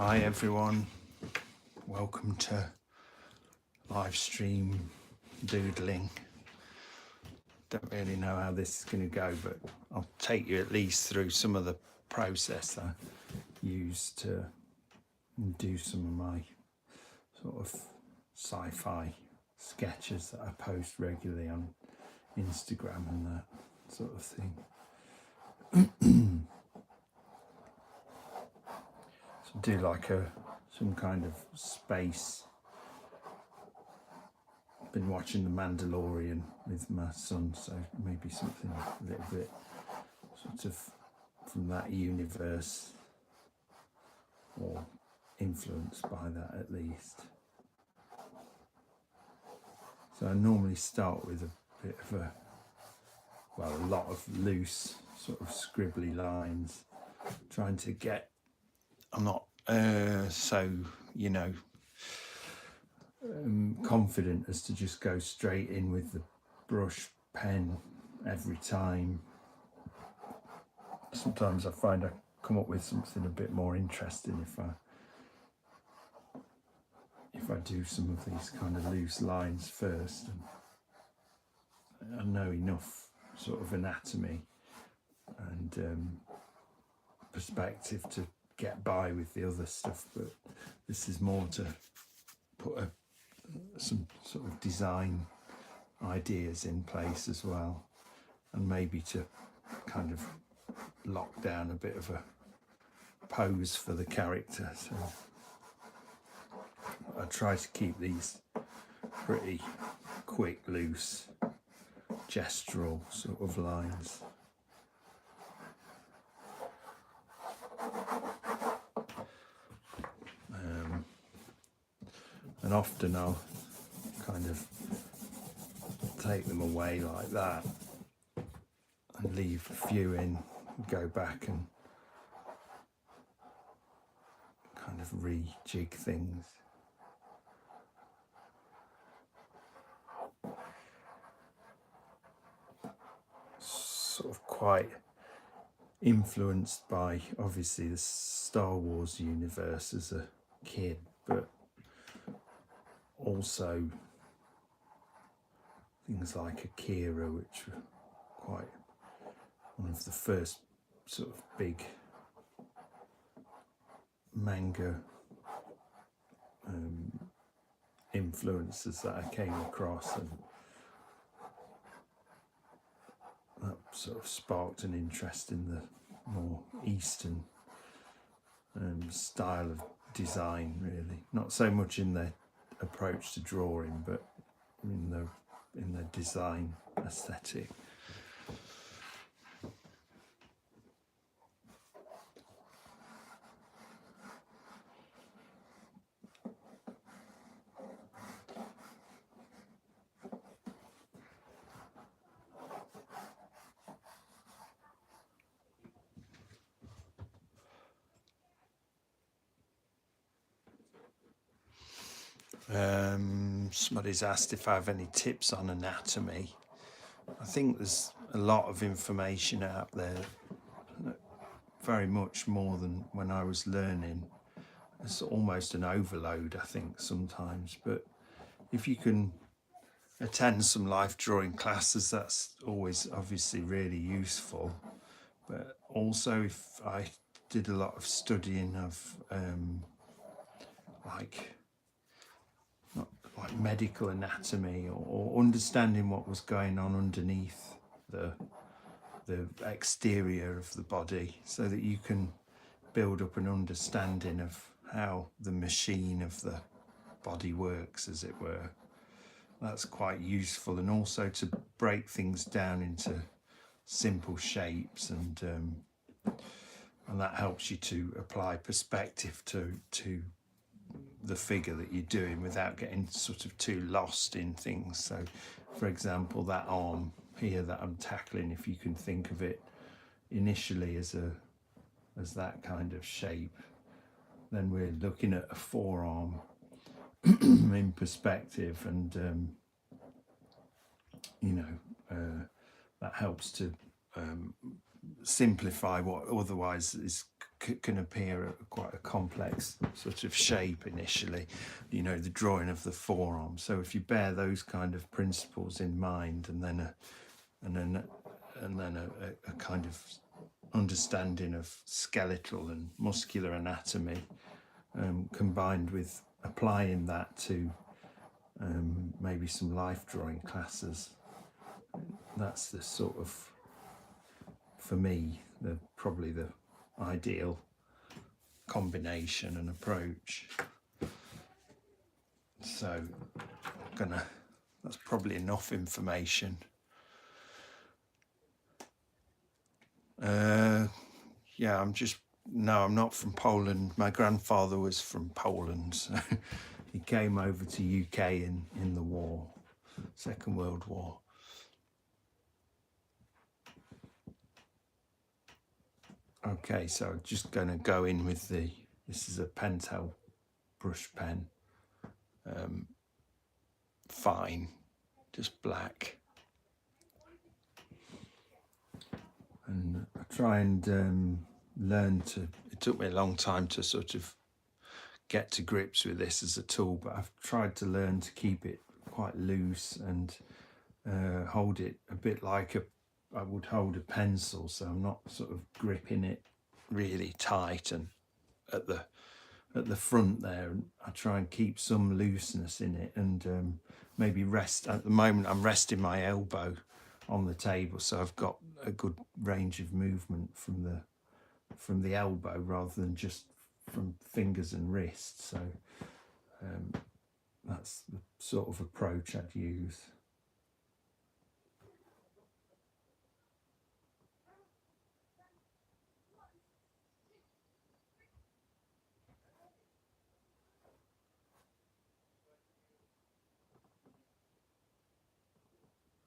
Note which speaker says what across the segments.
Speaker 1: Hi everyone, welcome to live stream doodling. Don't really know how this is going to go, but I'll take you at least through some of the process I use to do some of my sort of sci-fi sketches that I post regularly on Instagram and that sort of thing. So do like some kind of space. Been watching The Mandalorian with my son, so maybe something a little bit sort of from that universe, or influenced by that at least. So I normally start with a bit of a lot of loose sort of scribbly lines, trying to get, I'm not so, confident as to just go straight in with the brush pen every time. Sometimes I find I come up with something a bit more interesting if I do some of these kind of loose lines first, and I know enough sort of anatomy and perspective to get by with the other stuff, but this is more to put some sort of design ideas in place as well, and maybe to kind of lock down a bit of a pose for the character. So I try to keep these pretty quick, loose, gestural sort of lines. And often I'll kind of take them away like that and leave a few in, go back and kind of rejig things. Sort of quite influenced by obviously the Star Wars universe as a kid, but also things like Akira, which were quite one of the first sort of big manga influences that I came across, and that sort of sparked an interest in the more Eastern style of design, really. Not so much in their approach to drawing, but in their design aesthetic. Somebody's asked if I have any tips on anatomy. I think there's a lot of information out there, very much more than when I was learning. It's almost an overload, I think, sometimes, but if you can attend some life drawing classes, that's always obviously really useful. But also, if I did a lot of studying of like medical anatomy, or understanding what was going on underneath the exterior of the body, so that you can build up an understanding of how the machine of the body works, as it were. That's quite useful, and also to break things down into simple shapes, and that helps you to apply perspective to the figure that you're doing without getting sort of too lost in things. So for example, that arm here that I'm tackling, if you can think of it initially as that kind of shape, then we're looking at a forearm in perspective, and that helps to simplify what otherwise is can appear quite a complex sort of shape initially, you know, the drawing of the forearm. So if you bear those kind of principles in mind, and then a kind of understanding of skeletal and muscular anatomy, combined with applying that to maybe some life drawing classes, that's the sort of, for me, probably the ideal combination and approach. So that's probably enough information. Yeah, I'm not from Poland. My grandfather was from Poland, so he came over to UK in the war, Second World War. Okay, so just going to go in with this is a Pentel brush pen, fine, just black. And I try and learn to, it took me a long time to sort of get to grips with this as a tool, but I've tried to learn to keep it quite loose and hold it a bit like I would hold a pencil, so I'm not sort of gripping it really tight and at the front there. I try and keep some looseness in it, and maybe rest. At the moment I'm resting my elbow on the table, so I've got a good range of movement from the elbow rather than just from fingers and wrists. So that's the sort of approach I'd use.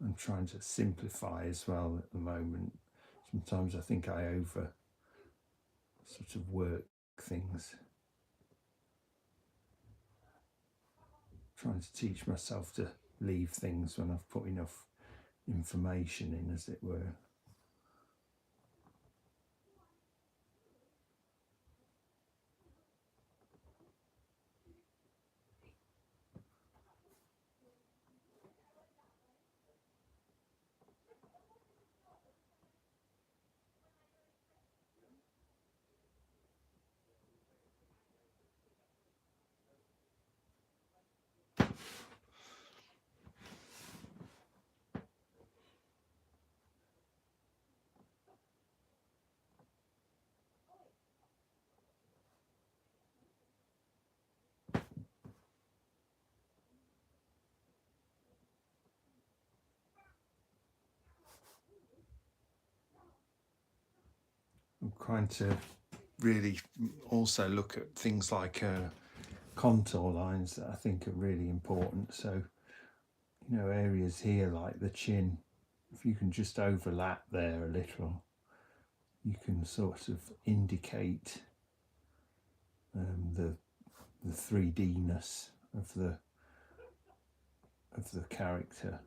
Speaker 1: I'm trying to simplify as well at the moment. Sometimes I think I over sort of work things. Trying to teach myself to leave things when I've put enough information in, as it were. I'm trying to really also look at things like contour lines that I think are really important. So, you know, areas here like the chin, if you can just overlap there a little, you can sort of indicate the 3D-ness of the character.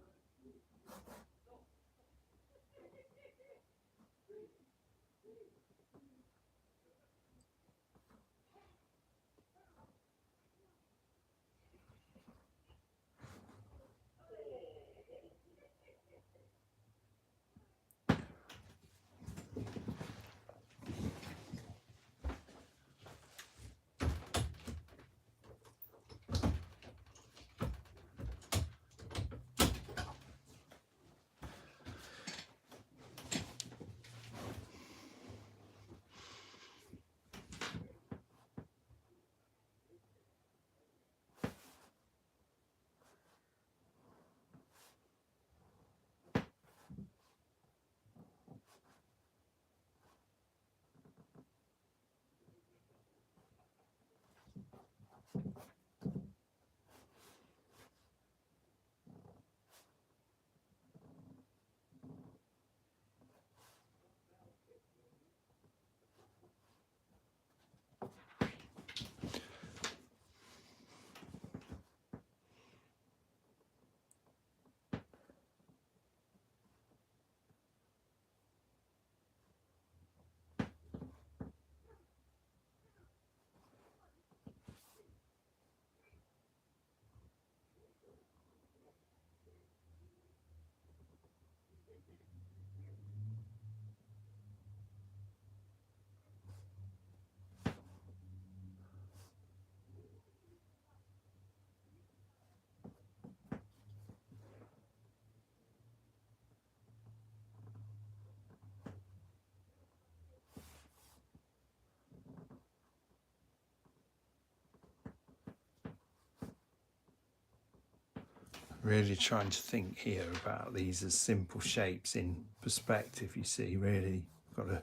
Speaker 1: really trying to think here about these as simple shapes in perspective. You see, really got to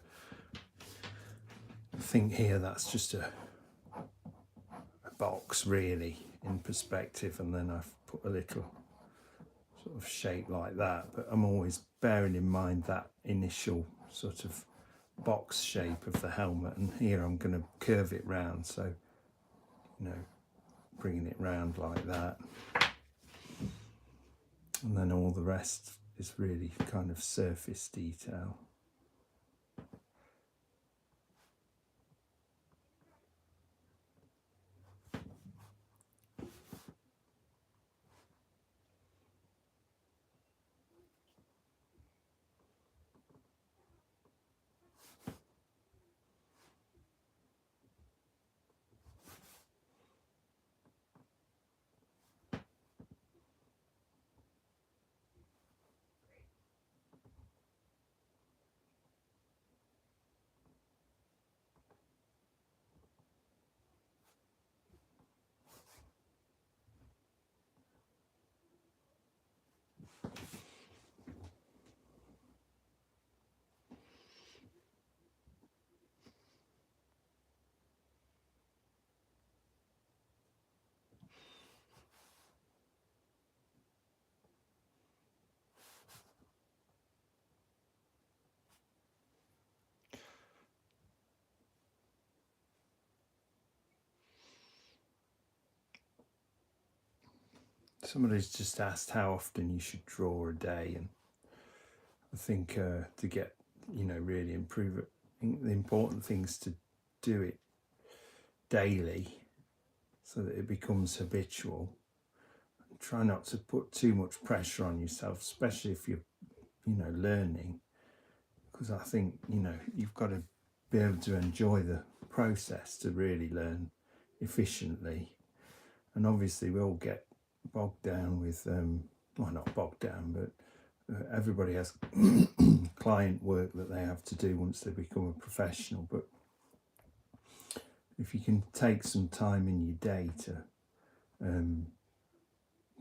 Speaker 1: think here that's just a box really in perspective, and then I've put a little sort of shape like that, but I'm always bearing in mind that initial sort of box shape of the helmet, and here I'm going to curve it round, so bringing it round like that, and then all the rest is really kind of surface detail. Somebody's just asked how often you should draw a day, and I think to get, really improve it, I think the important thing is to do it daily so that it becomes habitual. Try not to put too much pressure on yourself, especially if you're, learning, because I think, you've got to be able to enjoy the process to really learn efficiently. And obviously we all get bogged down with, well, not bogged down, but everybody has client work that they have to do once they become a professional. But if you can take some time in your day to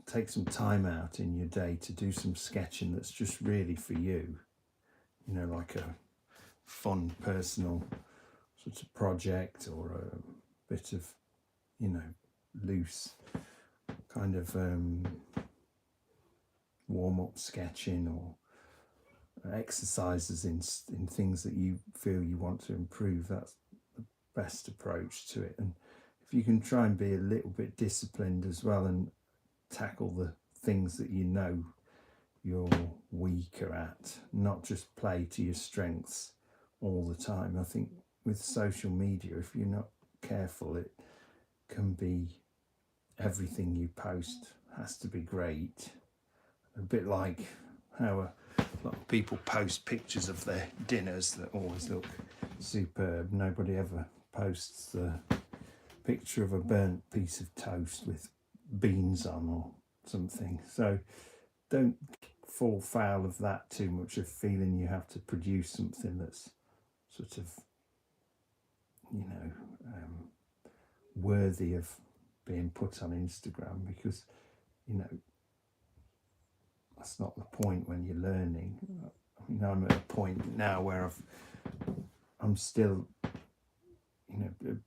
Speaker 1: take some time out in your day to do some sketching that's just really for you, like a fun personal sort of project, or a bit of, loose kind of warm-up sketching, or exercises in things that you feel you want to improve, that's the best approach to it. And if you can try and be a little bit disciplined as well, and tackle the things that you're weaker at, not just play to your strengths all the time. I think with social media, if you're not careful, it can be everything you post has to be great. A bit like how a lot of people post pictures of their dinners that always look superb. Nobody ever posts the picture of a burnt piece of toast with beans on or something. So don't fall foul of that too much, of feeling you have to produce something that's sort of, worthy of being put on Instagram, because, that's not the point when you're learning. I mean, I'm at a point now where I'm still,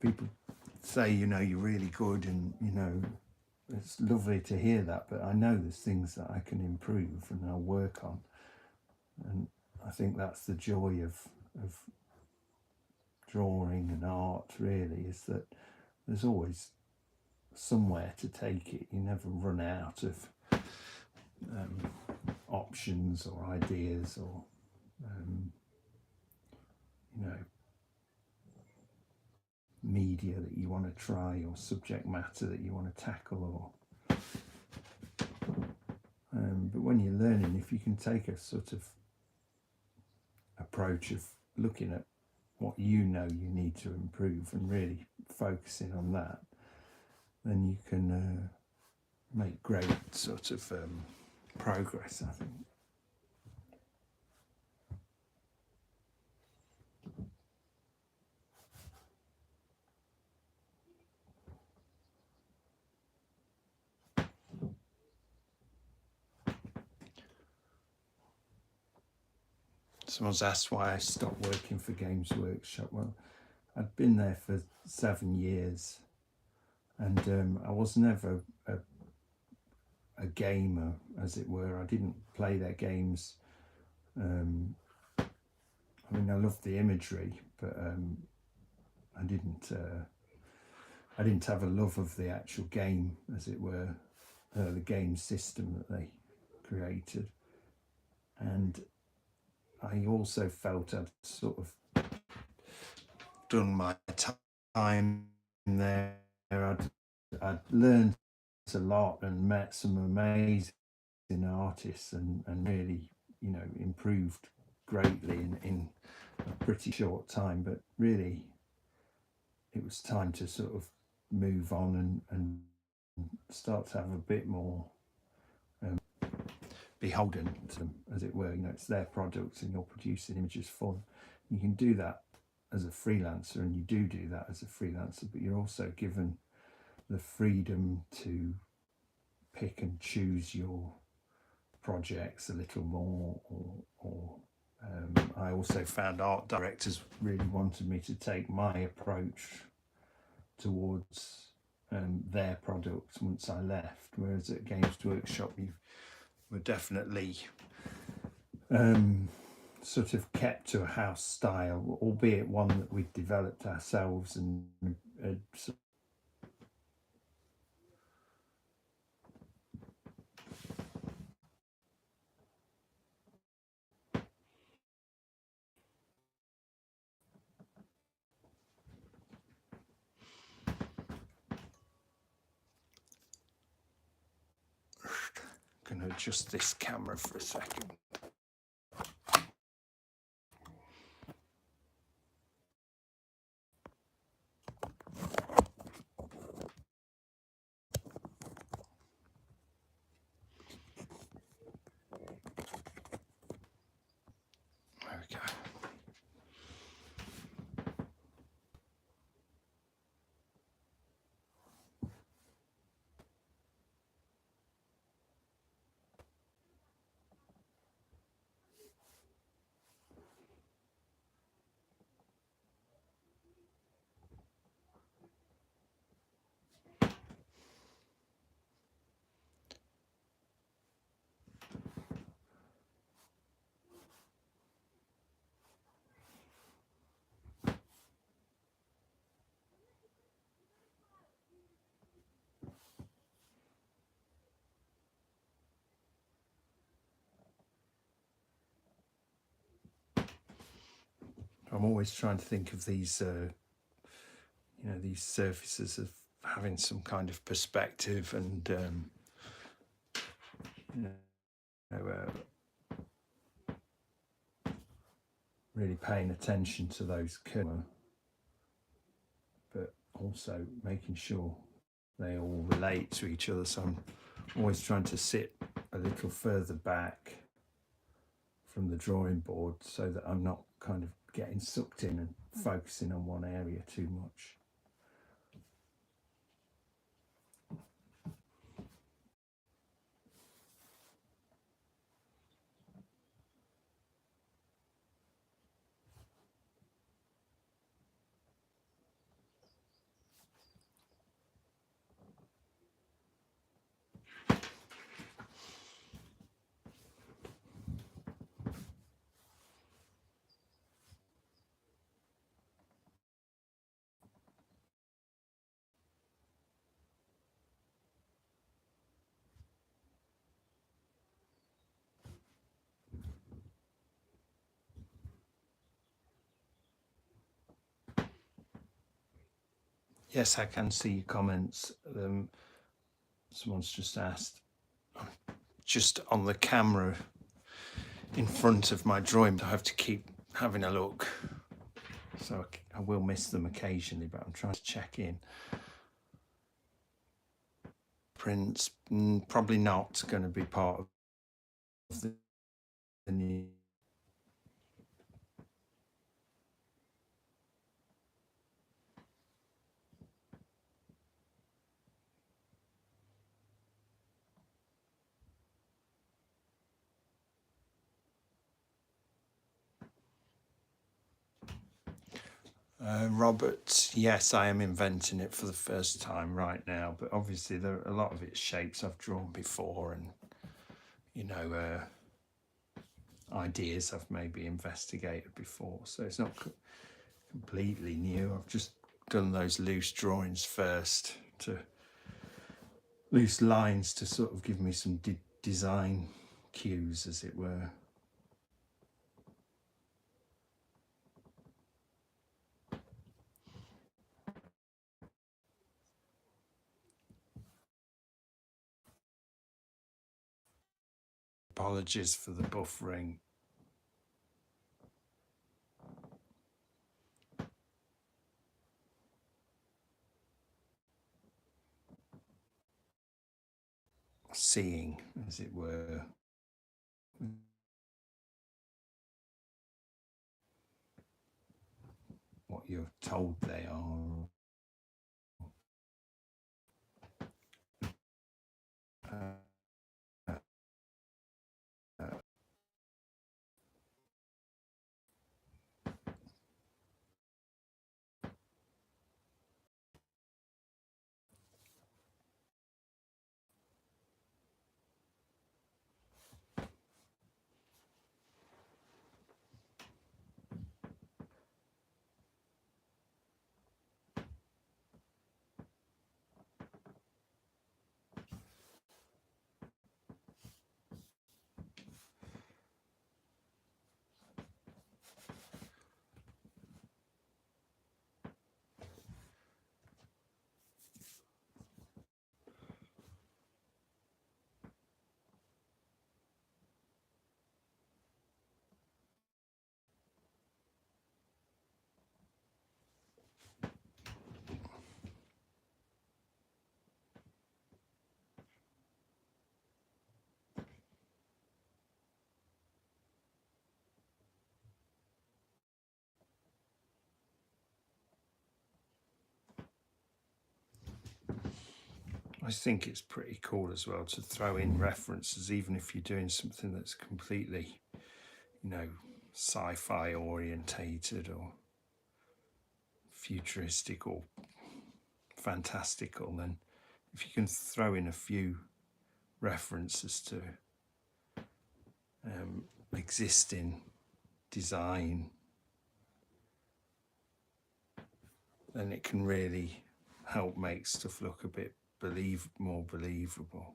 Speaker 1: people say, you're really good, and, it's lovely to hear that, but I know there's things that I can improve and I'll work on. And I think that's the joy of drawing and art, really, is that there's always somewhere to take it. You never run out of options or ideas, or media that you want to try, or subject matter that you want to tackle, or but when you're learning, if you can take a sort of approach of looking at what you need to improve and really focusing on that, then you can make great sort of progress, I think. Someone's asked why I stopped working for Games Workshop. Well, I'd been there for 7 years, and I was never a gamer, as it were. I didn't play their games. I mean, I loved the imagery, but I didn't have a love of the actual game, as it were, the game system that they created. And I also felt I'd sort of done my time there. I'd learned a lot and met some amazing artists, and really, you know, improved greatly in a pretty short time. But really, it was time to sort of move on and start to have a bit more beholden to them, as it were. You know, it's their product and you're producing images for them. You can do that as a freelancer, and you do that as a freelancer, but you're also given the freedom to pick and choose your projects a little more, or I also found art directors really wanted me to take my approach towards their products once I left, whereas at Games Workshop you were definitely sort of kept to a house style, albeit one that we'd developed ourselves, and going to adjust this camera for a second. There we go. I'm always trying to think of these, you know, these surfaces of having some kind of perspective, and you know, really paying attention to those curves, but also making sure they all relate to each other. So I'm always trying to sit a little further back from the drawing board so that I'm not kind of getting sucked in and focusing on one area too much. Yes, I can see your comments. Someone's just asked, just on the camera in front of my drawing, I have to keep having a look. So I will miss them occasionally, but I'm trying to check in. Prints, probably not going to be part of the new. Robert, yes, I am inventing it for the first time right now, but obviously there are a lot of its shapes I've drawn before, and you know, ideas I've maybe investigated before, so it's not completely new. I've just done those loose drawings first, to loose lines to sort of give me some design cues, as it were. Apologies for the buffering. Seeing, as it were. What you're told they are. I think it's pretty cool as well to throw in references, even if you're doing something that's completely, you know, sci-fi orientated or futuristic or fantastical. Then if you can throw in a few references to existing design, then it can really help make stuff look a bit more believable.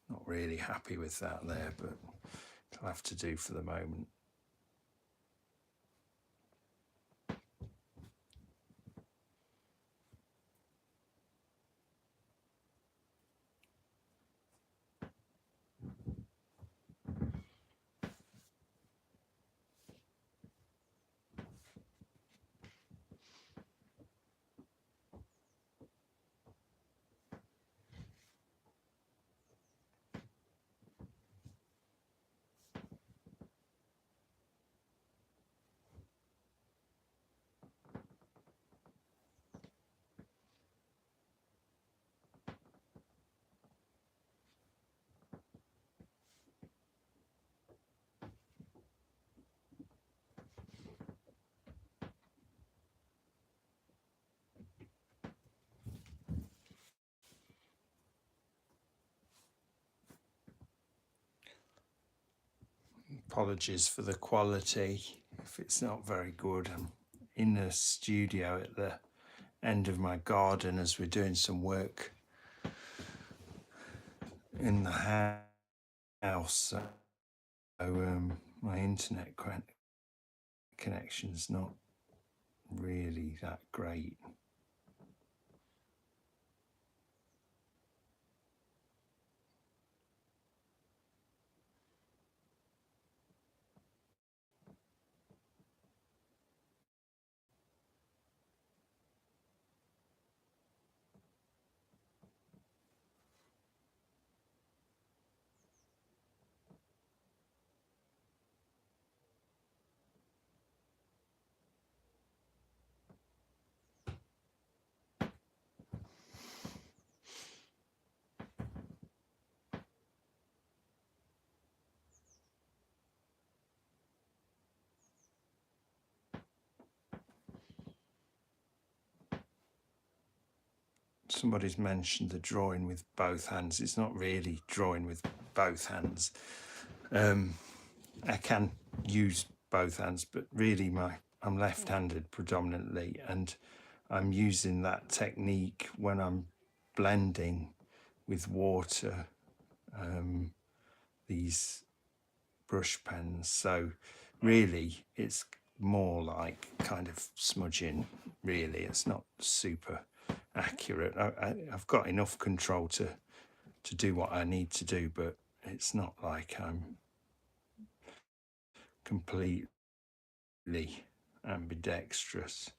Speaker 1: Not really happy with that there, but it'll have to do for the moment. Apologies for the quality if it's not very good. I'm in the studio at the end of my garden as we're doing some work in the house. So my internet connection's not really that great. somebody's mentioned the drawing with both hands. It's not really drawing with both hands. I can use both hands, but really I'm left-handed predominantly, and I'm using that technique when I'm blending with water, these brush pens. So really it's more like kind of smudging. Really, it's not super accurate. I've got enough control to do what I need to do, but it's not like I'm completely ambidextrous.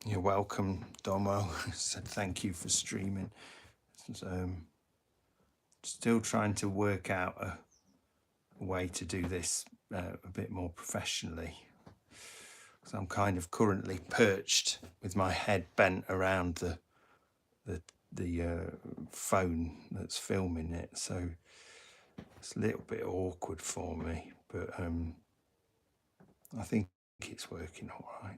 Speaker 1: You're welcome, Domo. Said thank you for streaming. Still trying to work out a way to do this a bit more professionally. So I'm kind of currently perched with my head bent around the phone that's filming it, so it's a little bit awkward for me, but I think it's working all right.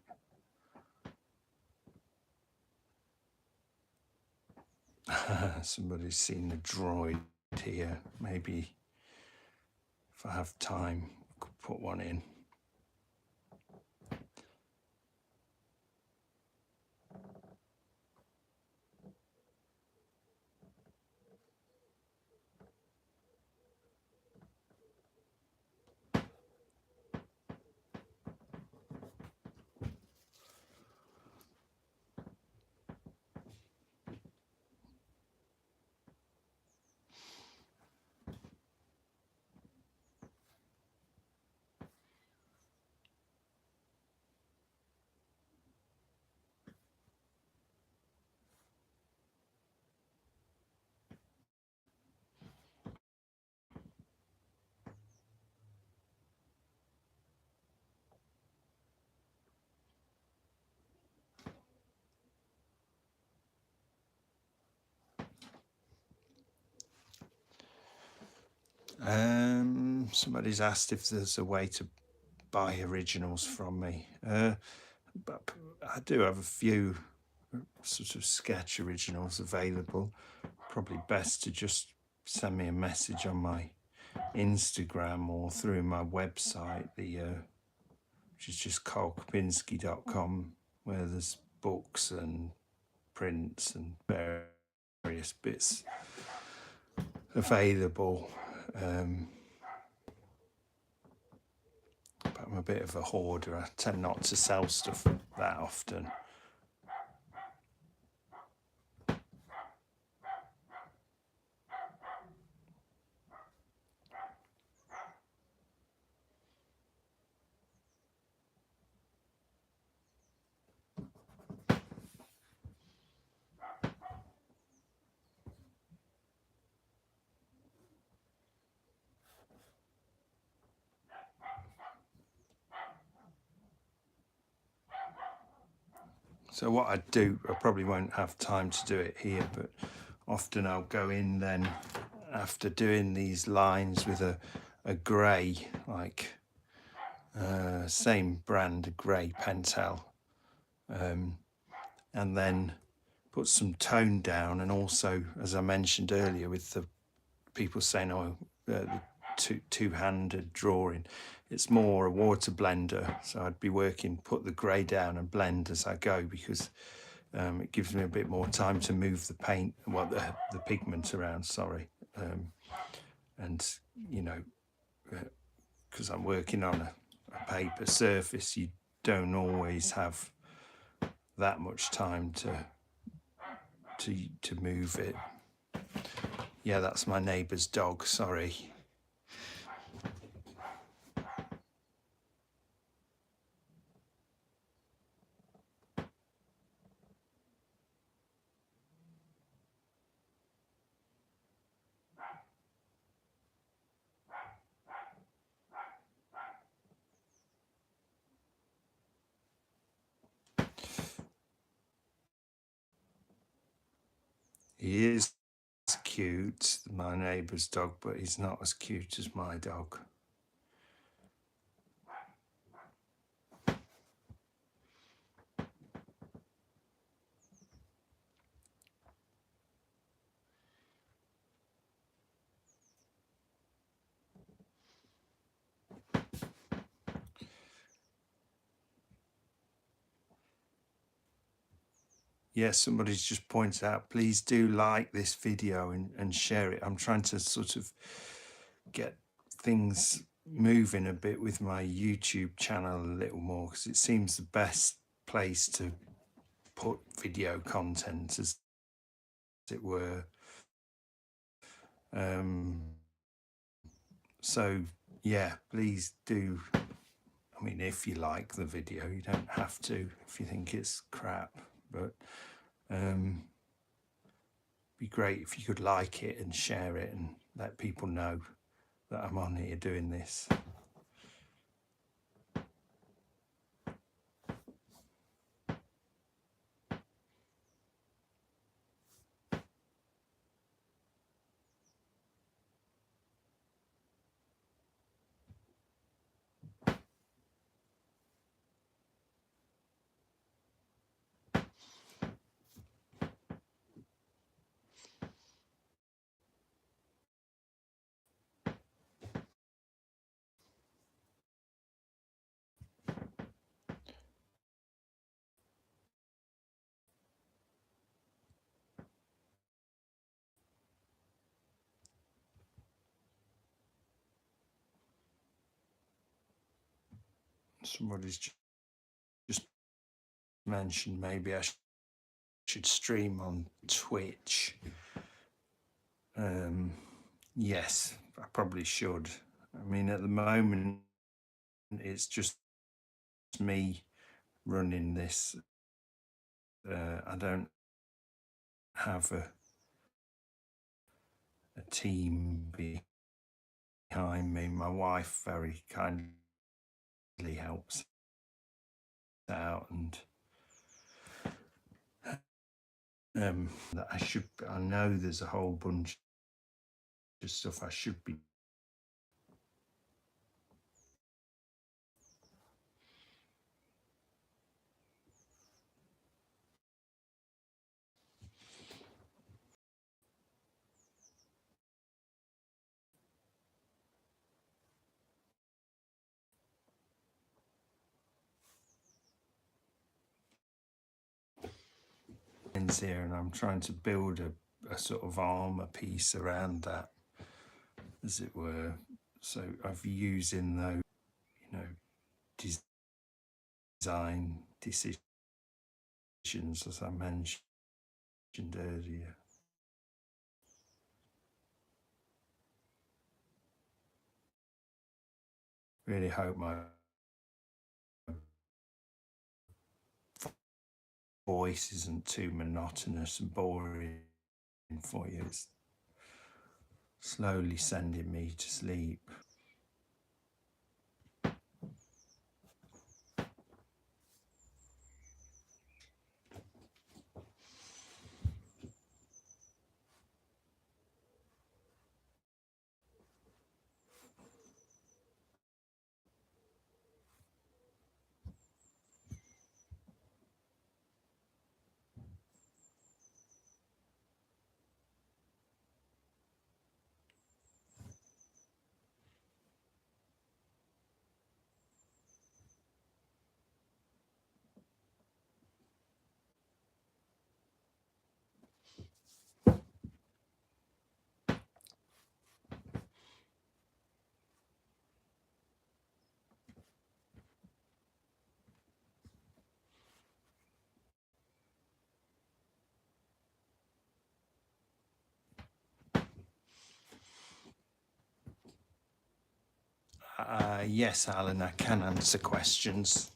Speaker 1: Somebody's seen the droid here. Maybe if I have time, I could put one in. Somebody's asked if there's a way to buy originals from me. But I do have a few sort of sketch originals available. Probably best to just send me a message on my Instagram or through my website, which is just carlkopinski.com, where there's books and prints and various bits available. But I'm a bit of a hoarder. I tend not to sell stuff that often. So what I do, I probably won't have time to do it here, but often I'll go in then after doing these lines with a grey, like same brand, a grey Pentel, and then put some tone down, and also, as I mentioned earlier, with the people saying, oh, the two-handed drawing, it's more a water blender, so I'd be working, put the grey down and blend as I go, because it gives me a bit more time to move the paint, well, the pigment around, sorry, and you know, because I'm working on a paper surface, you don't always have that much time to move it. Yeah, that's my neighbour's dog, sorry. He is cute, my neighbour's dog, but he's not as cute as my dog. Yes, somebody's just pointed out, please do like this video and share it. I'm trying to sort of get things moving a bit with my YouTube channel a little more, because it seems the best place to put video content, as it were. So yeah, please do. I mean, if you like the video, you don't have to if you think it's crap, but be great if you could like it and share it and let people know that I'm on here doing this. Somebody's just mentioned maybe I should stream on Twitch. Yes, I probably should. I mean, at the moment, it's just me running this. I don't have a team behind me. My wife very kindly helps out, and that I know there's a whole bunch of stuff I should be here, and I'm trying to build a sort of armor piece around that, as it were. So I've using those, you know, design decisions, as I mentioned earlier. Really hope my voice isn't too monotonous and boring for you. It's slowly sending me to sleep. Yes, Alan, I can answer questions.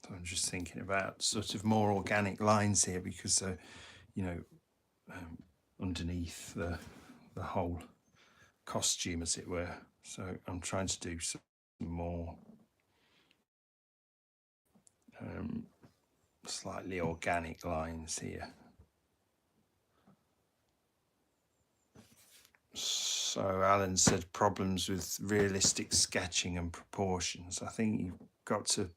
Speaker 1: So I'm just thinking about sort of more organic lines here because, you know, underneath the whole costume, as it were. So I'm trying to do some more slightly organic lines here. So Alan said problems with realistic sketching and proportions. I think you've got to,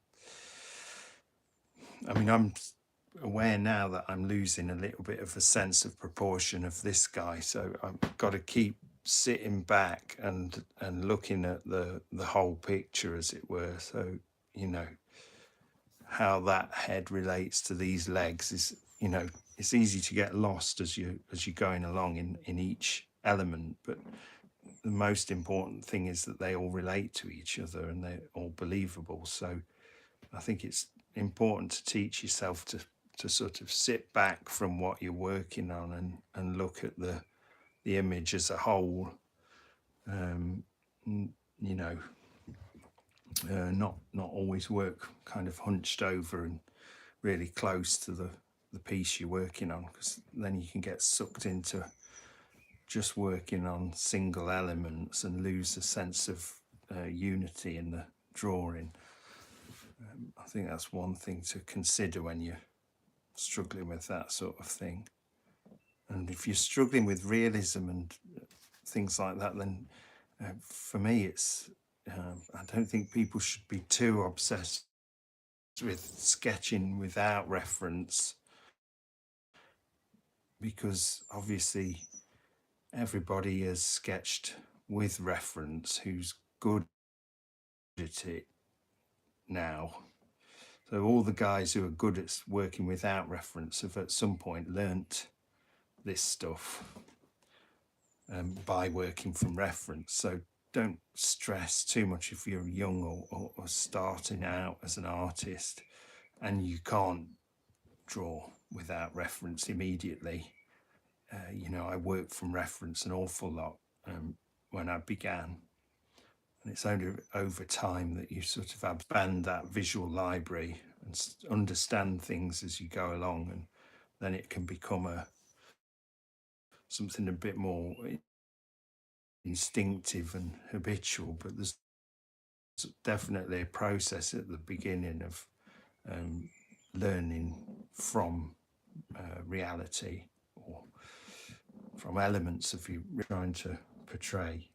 Speaker 1: I mean, I'm aware now that I'm losing a little bit of a sense of proportion of this guy. So I've got to keep sitting back and looking at the whole picture, as it were. So, you know, how that head relates to these legs is, you know, it's easy to get lost as you're going along in each element, but the most important thing is that they all relate to each other and they're all believable. So I think it's important to teach yourself to sort of sit back from what you're working on and look at the image as a whole. You know, not always work kind of hunched over and really close to the piece you're working on, because then you can get sucked into just working on single elements and lose a sense of unity in the drawing. I think that's one thing to consider when you're struggling with that sort of thing. And if you're struggling with realism and things like that, then for me, it's I don't think people should be too obsessed with sketching without reference, because obviously everybody has sketched with reference who's good at it now. So all the guys who are good at working without reference have at some point learnt this stuff by working from reference. So don't stress too much if you're young or starting out as an artist and you can't draw without reference immediately. You know, I worked from reference an awful lot when I began. And it's only over time that you sort of expand that visual library and understand things as you go along, and then it can become something a bit more instinctive and habitual. But there's definitely a process at the beginning of learning from reality or from elements of you trying to portray.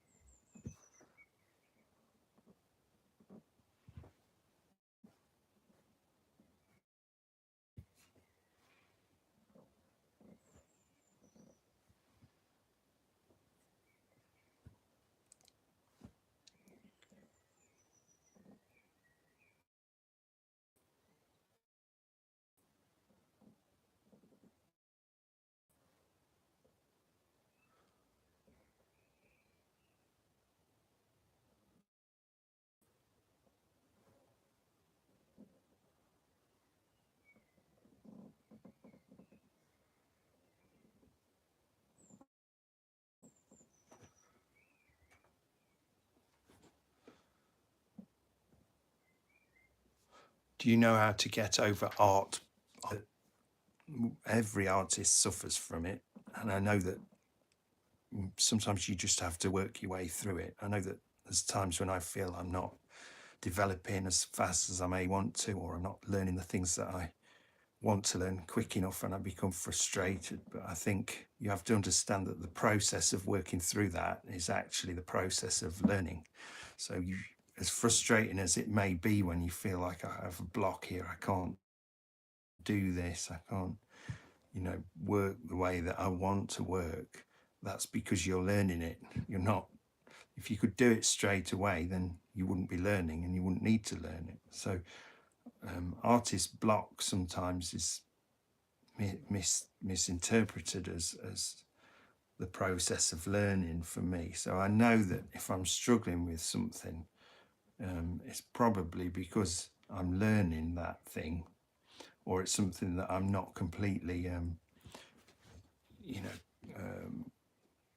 Speaker 1: Do you know how to get over art? Every artist suffers from it, and I know that sometimes you just have to work your way through it. I know that there's times when I feel I'm not developing as fast as I may want to, or I'm not learning the things that I want to learn quick enough, and I become frustrated. But I think you have to understand that the process of working through that is actually the process of learning. So you, as frustrating as it may be when you feel like I have a block here, I can't do this, I can't, work the way that I want to work, that's because you're learning it. You're not, if you could do it straight away, then you wouldn't be learning and you wouldn't need to learn it. So artist block sometimes is misinterpreted as the process of learning for me. So I know that if I'm struggling with something, it's probably because I'm learning that thing, or it's something that I'm not completely,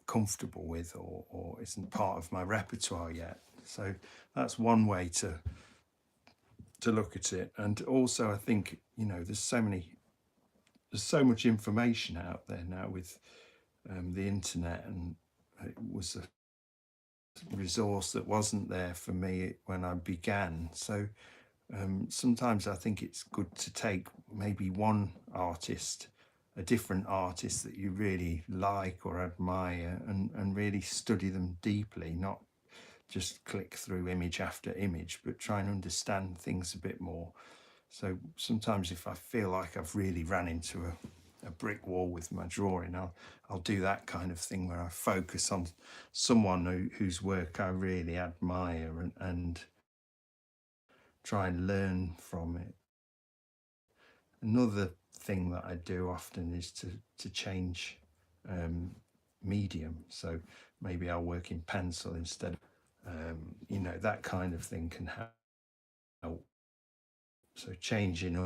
Speaker 1: comfortable with, or isn't part of my repertoire yet. So that's one way to look at it. And also, I think, there's so much information out there now with the internet, and it was a resource that wasn't there for me when I began. So sometimes I think it's good to take maybe one artist, a different artist that you really like or admire, and really study them deeply, not just click through image after image, but try and understand things a bit more. So sometimes if I feel like I've really ran into a brick wall with my drawing, I'll do that kind of thing where I focus on someone whose work I really admire, and try and learn from it. Another thing that I do often is to change medium. So maybe I'll work in pencil instead. That kind of thing can help. So changing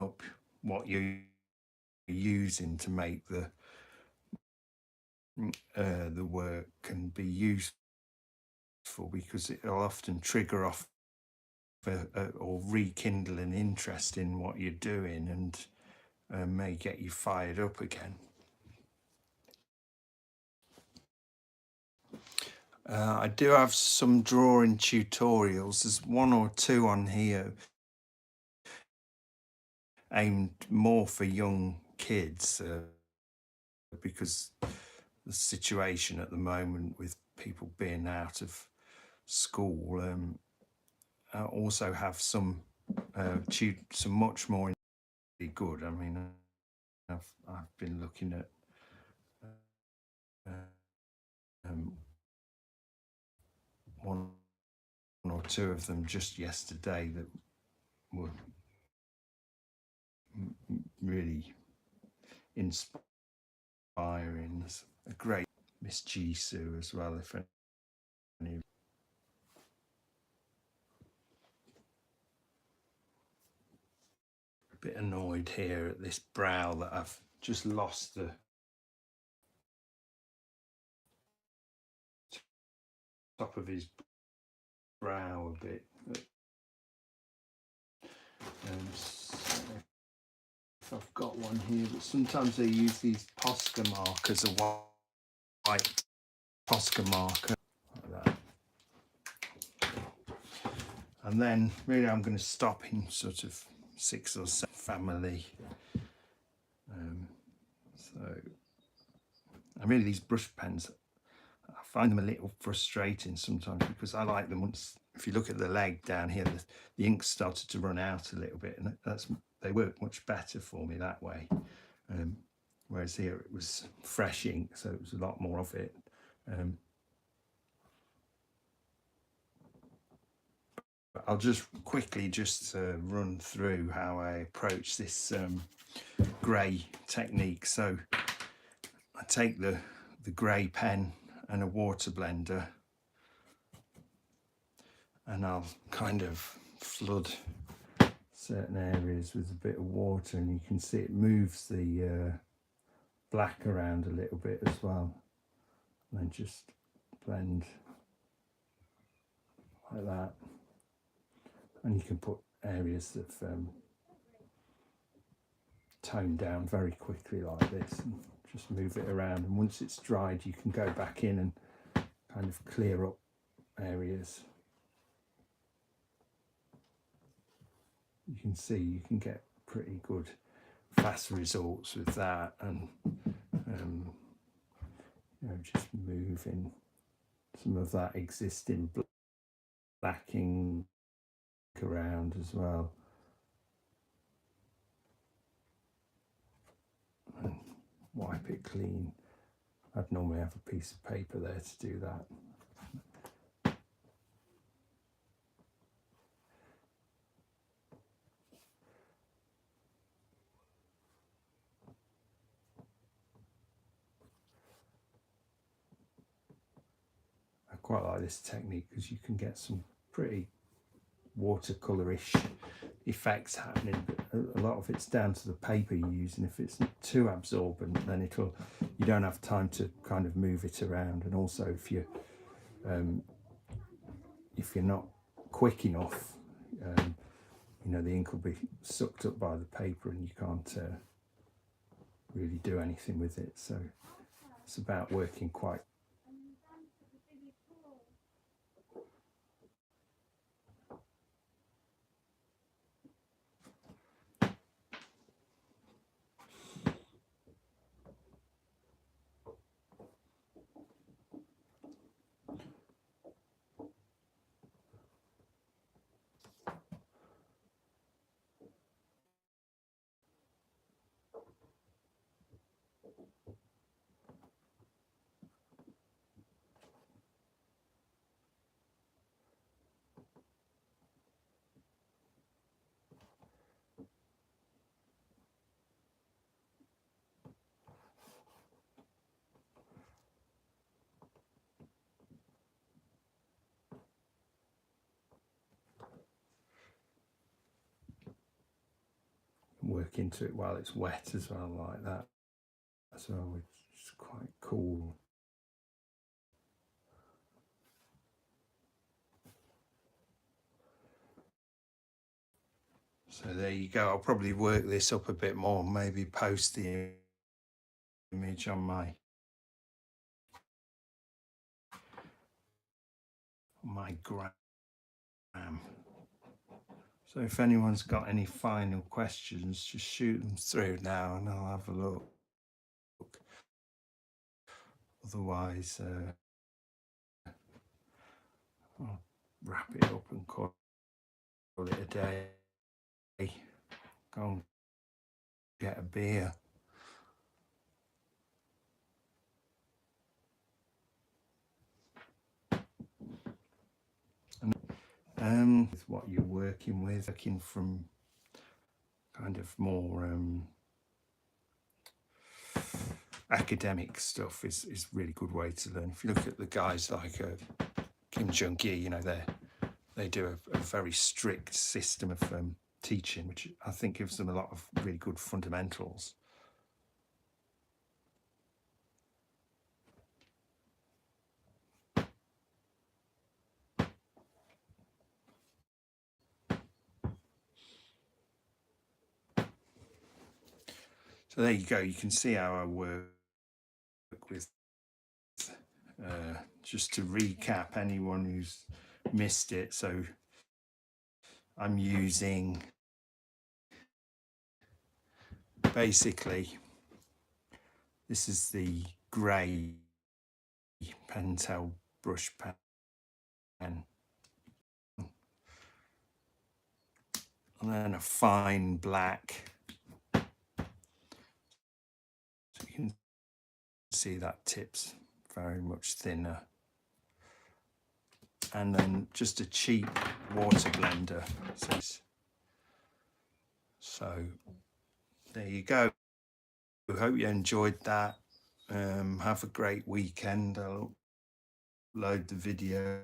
Speaker 1: up what you're using to make the work can be useful, because it'll often trigger off or rekindle an interest in what you're doing, and may get you fired up again. I do have some drawing tutorials. There's one or two on here aimed more for young kids, because the situation at the moment with people being out of school. I also have some much more good. I mean, I've been looking at one or two of them just yesterday that were really inspiring. There's a great Miss Jisoo as well, if any. A bit annoyed here at this brow that I've just lost the top of his brow a bit. So if I've got one here, but sometimes they use these Posca markers, a white Posca marker like that. And then really I'm going to stop in sort of 6 or 7 family. So and really these brush pens, I find them a little frustrating sometimes, because I like them once, if you look at the leg down here, the ink started to run out a little bit, and they work much better for me that way. Whereas here it was fresh ink, so it was a lot more of it. But I'll just quickly run through how I approach this grey technique. So I take the grey pen and a water blender, and I'll kind of flood certain areas with a bit of water, and you can see it moves the black around a little bit as well, and then just blend like that. And you can put areas that tone down very quickly like this, and just move it around, and once it's dried you can go back in and kind of clear up areas. You can see you can get pretty good fast results with that, and just moving some of that existing blacking around as well. And wipe it clean. I'd normally have a piece of paper there to do that. I quite like this technique because you can get some pretty watercolorish effects happening, but a lot of it's down to the paper you use, and if it's too absorbent, then you don't have time to kind of move it around. And also if you're not quick enough, you know, the ink will be sucked up by the paper and you can't really do anything with it. So it's about working quite work into it while it's wet as well, like that as well, which is quite cool. So there you go. I'll probably work this up a bit more, maybe post the image on my gram. So if anyone's got any final questions, just shoot them through now and I'll have a look. Otherwise, I'll wrap it up and call it a day. Go and get a beer. With what you're working with, working from kind of more academic stuff is a really good way to learn. If you look at the guys like Kim Jung-gi, you know, they do a very strict system of teaching, which I think gives them a lot of really good fundamentals. So there you go. You can see how I work with, just to recap anyone who's missed it. So I'm using, basically, this is the grey Pentel brush pen. And then a fine black. So you can see that tip's very much thinner. And then just a cheap water blender. So there you go. I hope you enjoyed that. Have a great weekend. I'll upload the video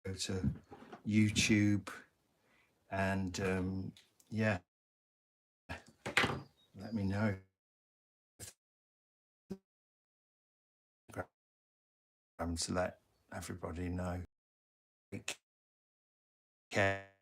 Speaker 1: to YouTube, and yeah, let me know. To let everybody know. Take care.